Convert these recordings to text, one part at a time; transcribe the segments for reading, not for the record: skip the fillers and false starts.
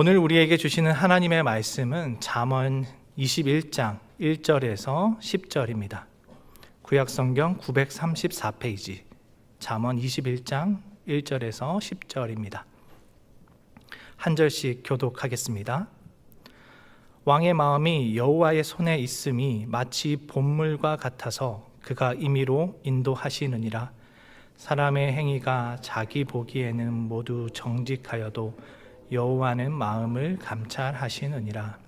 오늘 우리에게 주시는 하나님의 말씀은 잠언 21장 1절에서 10절입니다. 구약성경 934페이지 잠언 21장 1절에서 10절입니다. 한 절씩 교독하겠습니다. 왕의 마음이 여호와의 손에 있음이 마치 봇물과 같아서 그가 임의로 인도하시느니라. 사람의 행위가 자기 보기에는 모두 정직하여도 여호와는 마음을 감찰하시느니라.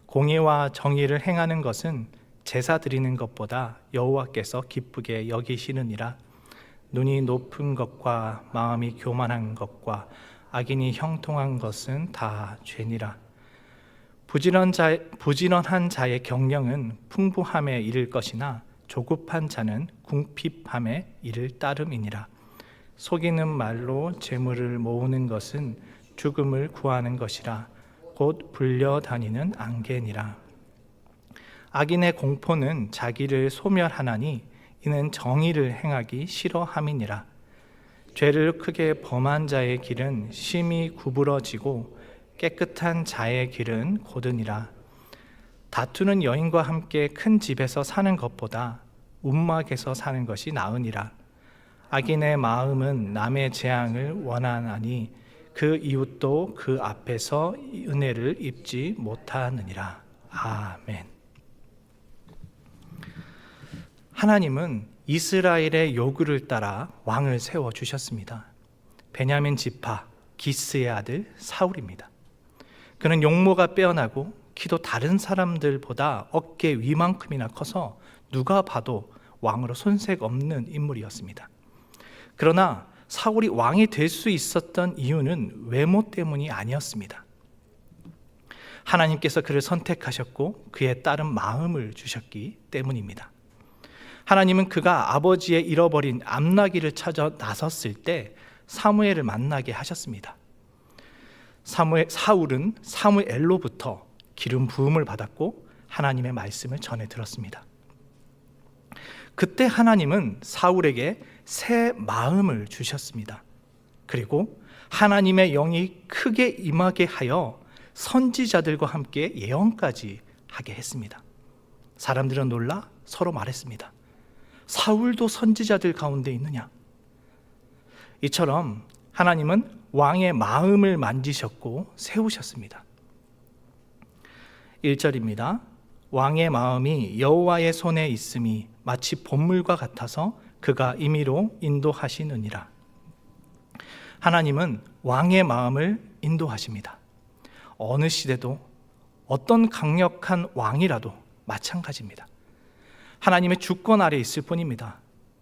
공의와 정의를 행하는 것은 제사 드리는 것보다 여호와께서 기쁘게 여기시느니라. 눈이 높은 것과 마음이 교만한 것과 악인이 형통한 것은 다 죄니라. 부지런한 자의 경영은 풍부함에 이를 것이나 조급한 자는 궁핍함에 이를 따름이니라. 속이는 말로 재물을 모으는 것은 죽음을 구하는 것이라. 곧 불려다니는 안개니라. 악인의 공포는 자기를 소멸하나니 이는 정의를 행하기 싫어함이니라. 죄를 크게 범한 자의 길은 심히 구부러지고 깨끗한 자의 길은 고드니라. 다투는 여인과 함께 큰 집에서 사는 것보다 움막에서 사는 것이 나으니라. 악인의 마음은 남의 재앙을 원하나니 그 이웃도 그 앞에서 은혜를 입지 못하느니라. 아멘. 하나님은 이스라엘의 요구를 따라 왕을 세워주셨습니다. 베냐민 지파 기스의 아들 사울입니다. 그는 용모가 빼어나고 키도 다른 사람들보다 어깨 위만큼이나 커서 누가 봐도 왕으로 손색 없는 인물이었습니다. 그러나 사울이 왕이 될 수 있었던 이유는 외모 때문이 아니었습니다. 하나님께서 그를 선택하셨고 그에 따른 마음을 주셨기 때문입니다. 하나님은 그가 아버지의 잃어버린 암나귀를 찾아 나섰을 때 사무엘을 만나게 하셨습니다. 사울은 사무엘로부터 기름 부음을 받았고 하나님의 말씀을 전해 들었습니다. 그때 하나님은 사울에게 새 마음을 주셨습니다. 그리고 하나님의 영이 크게 임하게 하여 선지자들과 함께 예언까지 하게 했습니다. 사람들은 놀라 서로 말했습니다. 사울도 선지자들 가운데 있느냐? 이처럼 하나님은 왕의 마음을 만지셨고 세우셨습니다. 1절입니다. 왕의 마음이 여호와의 손에 있음이 마치 봇물과 같아서 그가 임의로 인도하시느니라. 하나님은 왕의 마음을 인도하십니다. 어느 시대도 어떤 강력한 왕이라도 마찬가지입니다. 하나님의 주권 아래 있을 뿐입니다.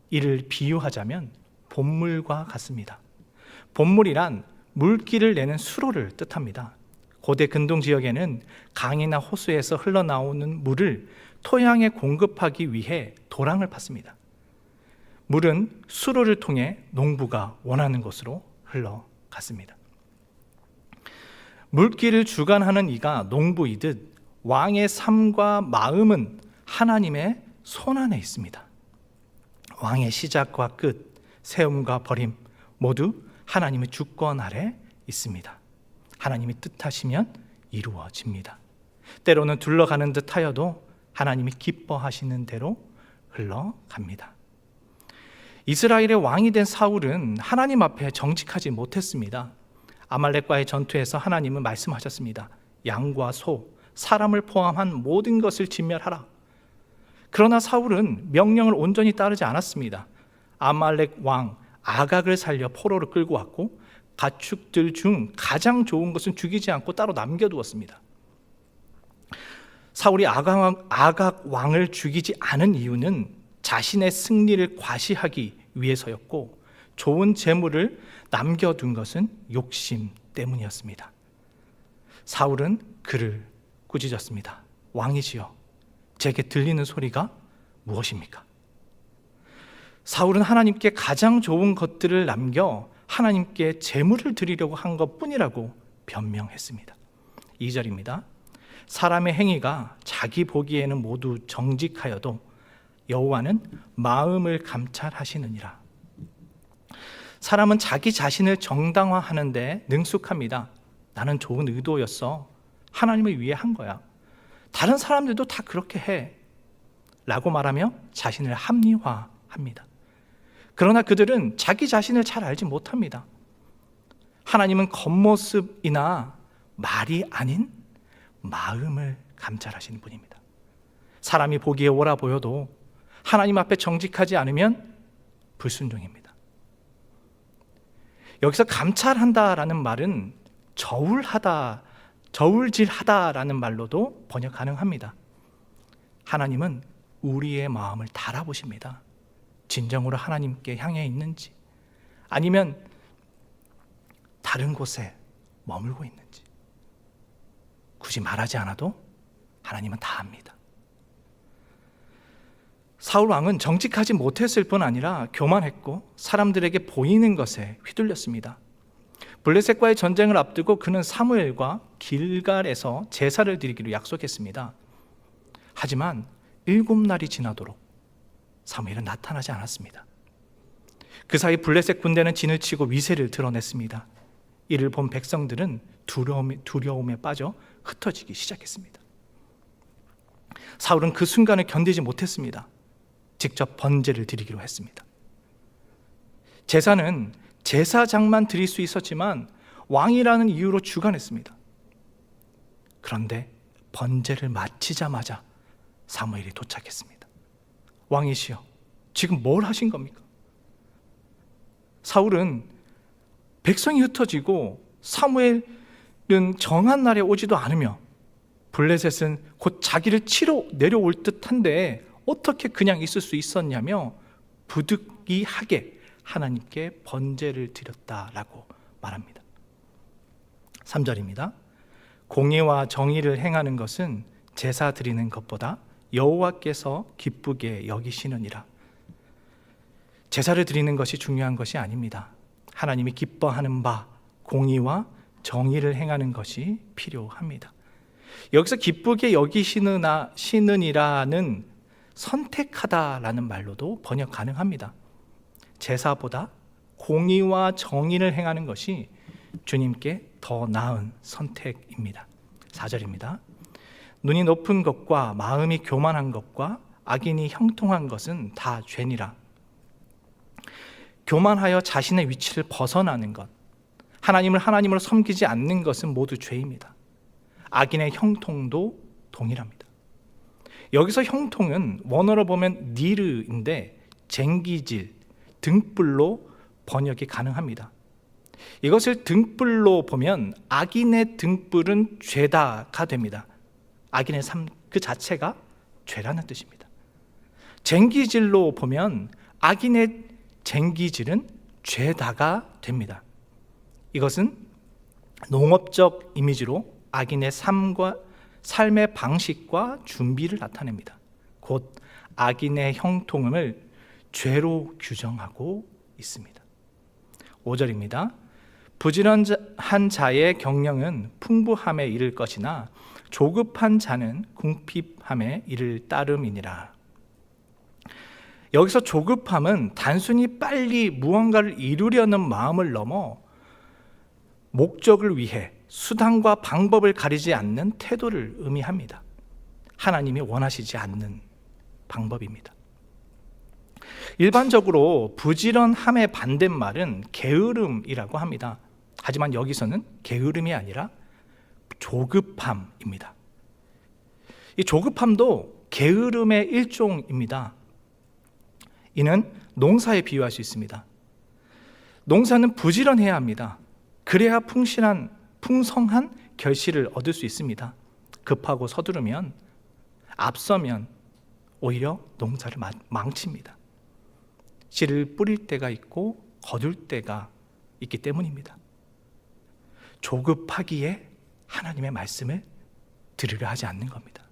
이를 비유하자면 봇물과 같습니다. 봇물이란 물기를 내는 수로를 뜻합니다. 고대 근동 지역에는 강이나 호수에서 흘러나오는 물을 토양에 공급하기 위해 도랑을 팠습니다. 물은 수로를 통해 농부가 원하는 곳으로 흘러갔습니다. 물기를 주관하는 이가 농부이듯 왕의 삶과 마음은 하나님의 손 안에 있습니다. 왕의 시작과 끝, 세움과 버림 모두 하나님의 주권 아래 있습니다. 하나님이 뜻하시면 이루어집니다. 때로는 둘러가는 듯 하여도 하나님이 기뻐하시는 대로 흘러갑니다. 이스라엘의 왕이 된 사울은 하나님 앞에 정직하지 못했습니다. 아말렉과의 전투에서 하나님은 말씀하셨습니다. 양과 소, 사람을 포함한 모든 것을 진멸하라. 그러나 사울은 명령을 온전히 따르지 않았습니다. 아말렉 왕 아각을 살려 포로로 끌고 왔고 가축들 중 가장 좋은 것은 죽이지 않고 따로 남겨두었습니다. 사울이 아각 왕을 죽이지 않은 이유는 자신의 승리를 과시하기 위해서였고 좋은 재물을 남겨둔 것은 욕심 때문이었습니다. 사울은 그를 꾸짖었습니다. 왕이시여, 제게 들리는 소리가 무엇입니까? 사울은 하나님께 가장 좋은 것들을 남겨 하나님께 제물을 드리려고 한 것뿐이라고 변명했습니다. 2절입니다. 사람의 행위가 자기 보기에는 모두 정직하여도 여호와는 마음을 감찰하시느니라. 사람은 자기 자신을 정당화하는 데 능숙합니다. 나는 좋은 의도였어. 하나님을 위해 한 거야. 다른 사람들도 다 그렇게 해. 라고 말하며 자신을 합리화합니다. 그러나 그들은 자기 자신을 잘 알지 못합니다. 하나님은 겉모습이나 말이 아닌 마음을 감찰하시는 분입니다. 사람이 보기에 옳아 보여도 하나님 앞에 정직하지 않으면 불순종입니다. 여기서 감찰한다라는 말은 저울질하다라는 말로도 번역 가능합니다. 하나님은 우리의 마음을 달아보십니다. 진정으로 하나님께 향해 있는지, 아니면 다른 곳에 머물고 있는지. 굳이 말하지 않아도 하나님은 다 압니다. 사울 왕은 정직하지 못했을 뿐 아니라 교만했고 사람들에게 보이는 것에 휘둘렸습니다. 블레셋과의 전쟁을 앞두고 그는 사무엘과 길갈에서 제사를 드리기로 약속했습니다. 하지만 7날이 지나도록 사무엘은 나타나지 않았습니다. 그 사이 블레셋 군대는 진을 치고 위세를 드러냈습니다. 이를 본 백성들은 두려움에 빠져 흩어지기 시작했습니다. 사울은 그 순간을 견디지 못했습니다. 직접 번제를 드리기로 했습니다. 제사는 제사장만 드릴 수 있었지만 왕이라는 이유로 주관했습니다. 그런데 번제를 마치자마자 사무엘이 도착했습니다. 왕이시여, 지금 뭘 하신 겁니까? 사울은 백성이 흩어지고 사무엘은 정한 날에 오지도 않으며 블레셋은 곧 자기를 치러 내려올 듯한데 어떻게 그냥 있을 수 있었냐며 부득이하게 하나님께 번제를 드렸다라고 말합니다. 3절입니다. 공의와 정의를 행하는 것은 제사 드리는 것보다 여호와께서 기쁘게 여기시느니라. 제사를 드리는 것이 중요한 것이 아닙니다. 하나님이 기뻐하는 바 공의와 정의를 행하는 것이 필요합니다. 여기서 기쁘게 여기시느니라는 선택하다라는 말로도 번역 가능합니다. 제사보다 공의와 정의를 행하는 것이 주님께 더 나은 선택입니다. 4절입니다. 눈이 높은 것과 마음이 교만한 것과 악인이 형통한 것은 다 죄니라. 교만하여 자신의 위치를 벗어나는 것, 하나님을 하나님으로 섬기지 않는 것은 모두 죄입니다. 악인의 형통도 동일합니다. 여기서 형통은 원어로 보면 니르인데 쟁기질, 등불로 번역이 가능합니다. 이것을 등불로 보면 악인의 등불은 죄다가 됩니다. 악인의 삶 그 자체가 죄라는 뜻입니다. 쟁기질로 보면 악인의 쟁기질은 죄다가 됩니다. 이것은 농업적 이미지로 악인의 삶의 방식과 준비를 나타냅니다. 곧 악인의 형통음을 죄로 규정하고 있습니다. 5절입니다. 부지런한 자의 경영은 풍부함에 이를 것이나 조급한 자는 궁핍함에 이를 따름이니라. 여기서 조급함은 단순히 빨리 무언가를 이루려는 마음을 넘어 목적을 위해 수단과 방법을 가리지 않는 태도를 의미합니다. 하나님이 원하시지 않는 방법입니다. 일반적으로 부지런함의 반대말은 게으름이라고 합니다. 하지만 여기서는 게으름이 아니라 조급함입니다. 이 조급함도 게으름의 일종입니다. 이는 농사에 비유할 수 있습니다. 농사는 부지런해야 합니다. 그래야 풍성한 결실을 얻을 수 있습니다. 급하고 서두르면, 앞서면 오히려 농사를 망칩니다. 씨를 뿌릴 때가 있고 거둘 때가 있기 때문입니다. 조급하기에 하나님의 말씀을 들으려 하지 않는 겁니다.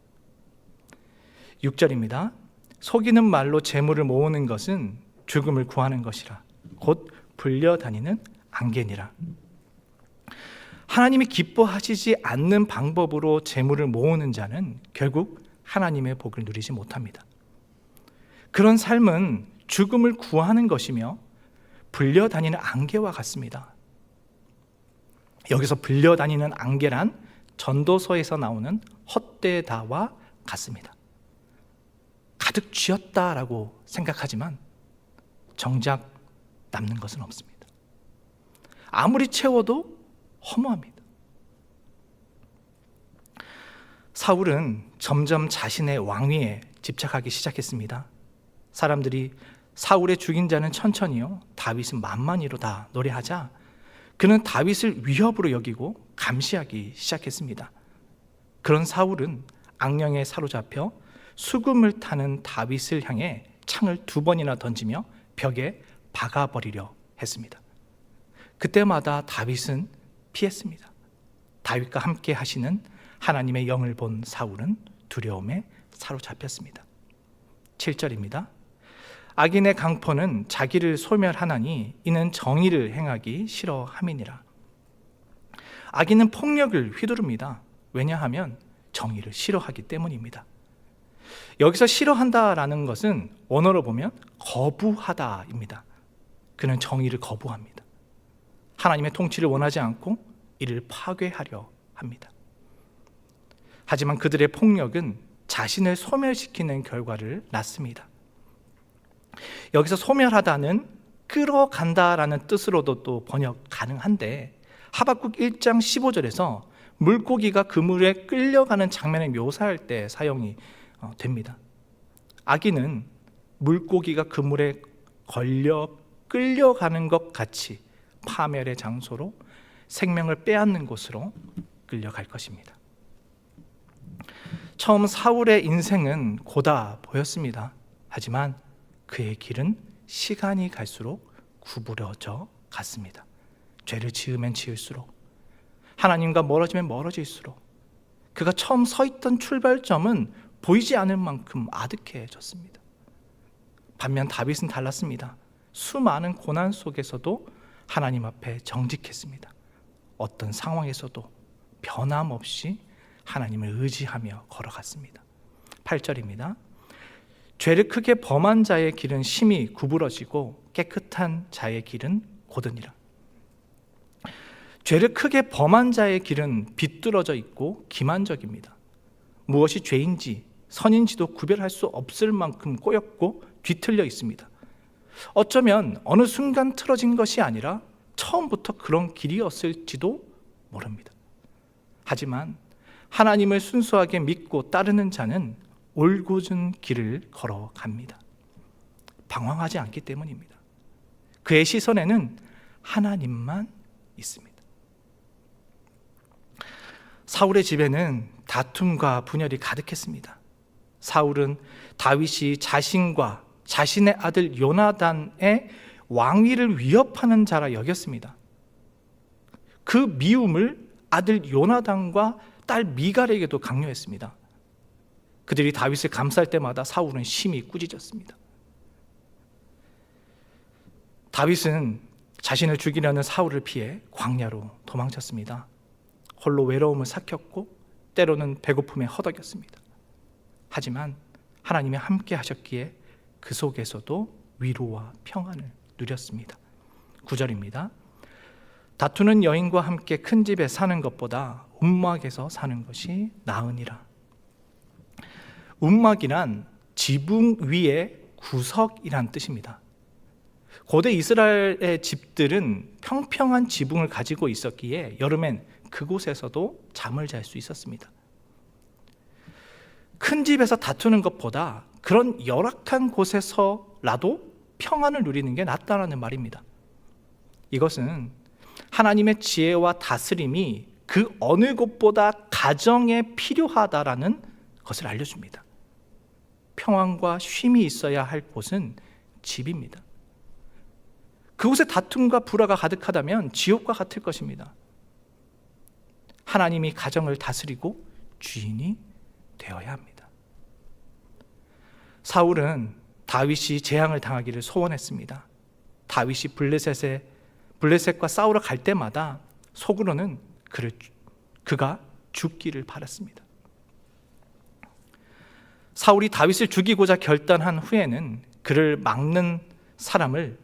6절입니다. 속이는 말로 재물을 모으는 것은 죽음을 구하는 것이라 곧 불려다니는 안개니라. 하나님이 기뻐하시지 않는 방법으로 재물을 모으는 자는 결국 하나님의 복을 누리지 못합니다. 그런 삶은 죽음을 구하는 것이며 불려다니는 안개와 같습니다. 여기서 불려다니는 안개란 전도서에서 나오는 헛되다와 같습니다. 가득 쥐었다라고 생각하지만 정작 남는 것은 없습니다. 아무리 채워도 허무합니다. 사울은 점점 자신의 왕위에 집착하기 시작했습니다. 사람들이 사울의 죽인 자는 천천히요, 다윗은 만만히로 다 노래하자 그는 다윗을 위협으로 여기고 감시하기 시작했습니다. 그런 사울은 악령에 사로잡혀 수금을 타는 다윗을 향해 창을 2번이나 던지며 벽에 박아버리려 했습니다. 그때마다 다윗은 피했습니다. 다윗과 함께 하시는 하나님의 영을 본 사울은 두려움에 사로잡혔습니다. 7절입니다. 악인의 강포는 자기를 소멸하나니 이는 정의를 행하기 싫어함이니라. 악인은 폭력을 휘두릅니다. 왜냐하면 정의를 싫어하기 때문입니다. 여기서 싫어한다라는 것은 원어로 보면 거부하다입니다. 그는 정의를 거부합니다. 하나님의 통치를 원하지 않고 이를 파괴하려 합니다. 하지만 그들의 폭력은 자신을 소멸시키는 결과를 낳습니다. 여기서 소멸하다는 끌어간다라는 뜻으로도 또 번역 가능한데, 하박국 1장 15절에서 물고기가 그물에 끌려가는 장면을 묘사할 때 사용이 됩니다. 악인은 물고기가 그물에 걸려 끌려가는 것 같이 파멸의 장소로, 생명을 빼앗는 곳으로 끌려갈 것입니다. 처음 사울의 인생은 고다 보였습니다. 하지만 그의 길은 시간이 갈수록 구부러져 갔습니다. 죄를 지으면 지을수록, 하나님과 멀어지면 멀어질수록 그가 처음 서 있던 출발점은 보이지 않을 만큼 아득해졌습니다. 반면 다윗은 달랐습니다. 수많은 고난 속에서도 하나님 앞에 정직했습니다. 어떤 상황에서도 변함없이 하나님을 의지하며 걸어갔습니다. 8절입니다. 죄를 크게 범한 자의 길은 심히 구부러지고 깨끗한 자의 길은 곧으니라. 죄를 크게 범한 자의 길은 비뚤어져 있고 기만적입니다. 무엇이 죄인지 선인지도 구별할 수 없을 만큼 꼬였고 뒤틀려 있습니다. 어쩌면 어느 순간 틀어진 것이 아니라 처음부터 그런 길이었을지도 모릅니다. 하지만 하나님을 순수하게 믿고 따르는 자는 올곧은 길을 걸어갑니다. 방황하지 않기 때문입니다. 그의 시선에는 하나님만 있습니다. 사울의 집에는 다툼과 분열이 가득했습니다. 사울은 다윗이 자신과 자신의 아들 요나단의 왕위를 위협하는 자라 여겼습니다. 그 미움을 아들 요나단과 딸 미갈에게도 강요했습니다. 그들이 다윗을 감쌀 때마다 사울은 심히 꾸짖었습니다. 다윗은 자신을 죽이려는 사울을 피해 광야로 도망쳤습니다. 홀로 외로움을 삭혔고 때로는 배고픔에 허덕였습니다. 하지만 하나님이 함께 하셨기에 그 속에서도 위로와 평안을 누렸습니다. 9절입니다. 다투는 여인과 함께 큰 집에 사는 것보다 움막에서 사는 것이 나으니라. 움막이란 지붕 위의 구석이란 뜻입니다. 고대 이스라엘의 집들은 평평한 지붕을 가지고 있었기에 여름엔 그곳에서도 잠을 잘 수 있었습니다. 큰 집에서 다투는 것보다 그런 열악한 곳에서라도 평안을 누리는 게 낫다라는 말입니다. 이것은 하나님의 지혜와 다스림이 그 어느 곳보다 가정에 필요하다라는 것을 알려줍니다. 평안과 쉼이 있어야 할 곳은 집입니다. 그곳에 다툼과 불화가 가득하다면 지옥과 같을 것입니다. 하나님이 가정을 다스리고 주인이 되어야 합니다. 사울은 다윗이 재앙을 당하기를 소원했습니다. 다윗이 블레셋과 싸우러 갈 때마다 속으로는 그가 죽기를 바랐습니다. 사울이 다윗을 죽이고자 결단한 후에는 그를 막는 사람을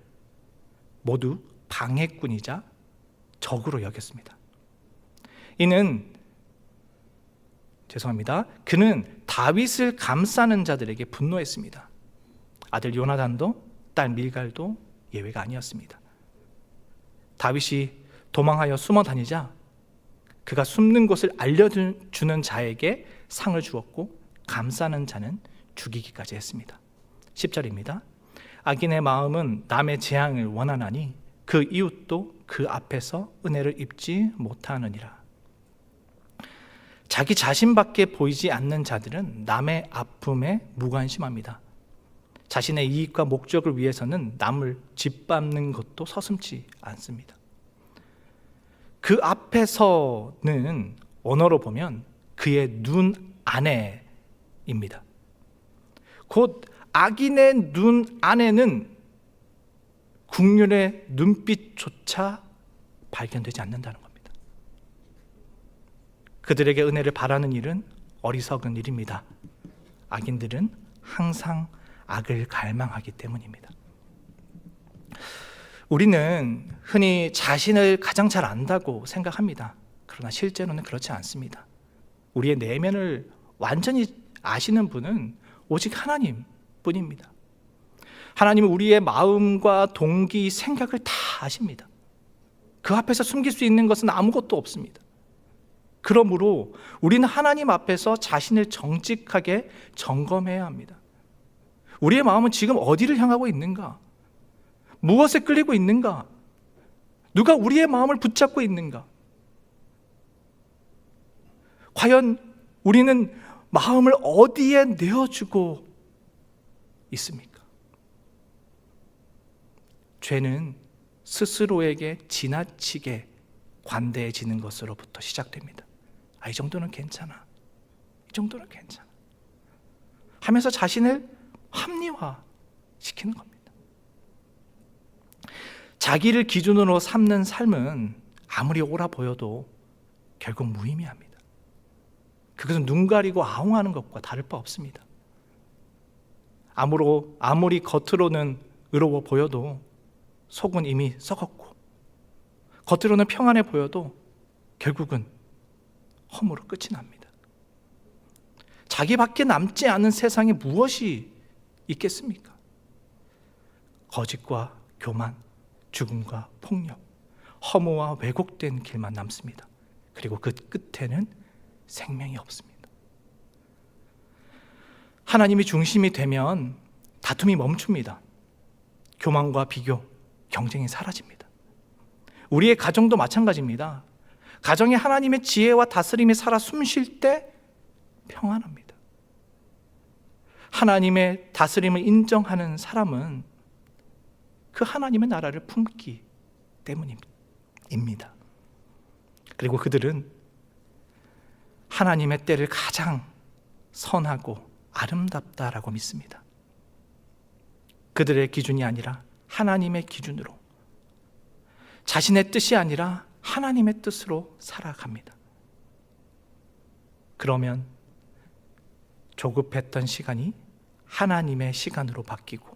모두 방해꾼이자 적으로 여겼습니다. 그는 다윗을 감싸는 자들에게 분노했습니다. 아들 요나단도 딸 밀갈도 예외가 아니었습니다. 다윗이 도망하여 숨어 다니자 그가 숨는 곳을 알려주는 자에게 상을 주었고 감싸는 자는 죽이기까지 했습니다. 10절입니다. 악인의 마음은 남의 재앙을 원하나니 그 이웃도 그 앞에서 은혜를 입지 못하느니라. 자기 자신밖에 보이지 않는 자들은 남의 아픔에 무관심합니다. 자신의 이익과 목적을 위해서는 남을 짓밟는 것도 서슴지 않습니다. 그 앞에서는 언어로 보면 그의 눈 안에입니다. 곧 악인의 눈 안에는 국률의 눈빛조차 발견되지 않는다는 겁니다. 그들에게 은혜를 바라는 일은 어리석은 일입니다. 악인들은 항상 악을 갈망하기 때문입니다. 우리는 흔히 자신을 가장 잘 안다고 생각합니다. 그러나 실제로는 그렇지 않습니다. 우리의 내면을 완전히 아시는 분은 오직 하나님 뿐입니다. 하나님은 우리의 마음과 동기, 생각을 다 아십니다. 그 앞에서 숨길 수 있는 것은 아무것도 없습니다. 그러므로 우리는 하나님 앞에서 자신을 정직하게 점검해야 합니다. 우리의 마음은 지금 어디를 향하고 있는가? 무엇에 끌리고 있는가? 누가 우리의 마음을 붙잡고 있는가? 과연 우리는 마음을 어디에 내어주고 있습니까? 죄는 스스로에게 지나치게 관대해지는 것으로부터 시작됩니다. 이 정도는 괜찮아. 이 정도는 괜찮아. 하면서 자신을 합리화시키는 겁니다. 자기를 기준으로 삼는 삶은 아무리 옳아 보여도 결국 무의미합니다. 그것은 눈 가리고 아웅하는 것과 다를 바 없습니다. 아무리 겉으로는 의로워 보여도 속은 이미 썩었고, 겉으로는 평안해 보여도 결국은 허무로 끝이 납니다. 자기밖에 남지 않은 세상에 무엇이 있겠습니까? 거짓과 교만, 죽음과 폭력, 허무와 왜곡된 길만 남습니다. 그리고 그 끝에는 생명이 없습니다. 하나님이 중심이 되면 다툼이 멈춥니다. 교만과 비교, 경쟁이 사라집니다. 우리의 가정도 마찬가지입니다. 가정에 하나님의 지혜와 다스림이 살아 숨쉴 때 평안합니다. 하나님의 다스림을 인정하는 사람은 그 하나님의 나라를 품기 때문입니다. 그리고 그들은 하나님의 때를 가장 선하고 아름답다라고 믿습니다. 그들의 기준이 아니라 하나님의 기준으로, 자신의 뜻이 아니라 하나님의 뜻으로 살아갑니다. 그러면 조급했던 시간이 하나님의 시간으로 바뀌고,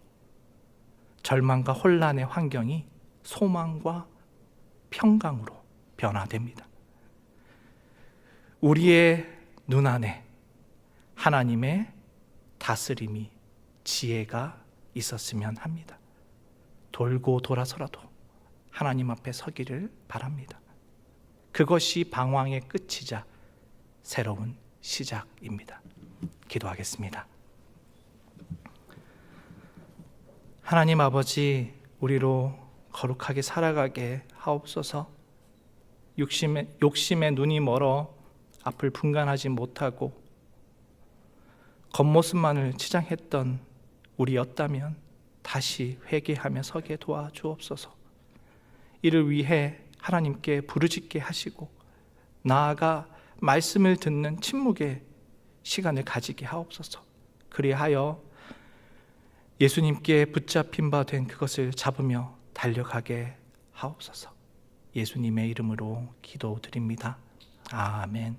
절망과 혼란의 환경이 소망과 평강으로 변화됩니다. 우리의 눈 안에 하나님의 다스림이, 지혜가 있었으면 합니다. 돌고 돌아서라도 하나님 앞에 서기를 바랍니다. 그것이 방황의 끝이자 새로운 시작입니다. 기도하겠습니다. 하나님 아버지, 우리로 거룩하게 살아가게 하옵소서. 욕심에 눈이 멀어 앞을 분간하지 못하고 겉모습만을 치장했던 우리였다면 다시 회개하며 서게 도와주옵소서. 이를 위해 하나님께 부르짖게 하시고, 나아가 말씀을 듣는 침묵의 시간을 가지게 하옵소서. 그리하여 예수님께 붙잡힌 바 된 그것을 잡으며 달려가게 하옵소서. 예수님의 이름으로 기도드립니다. 아멘.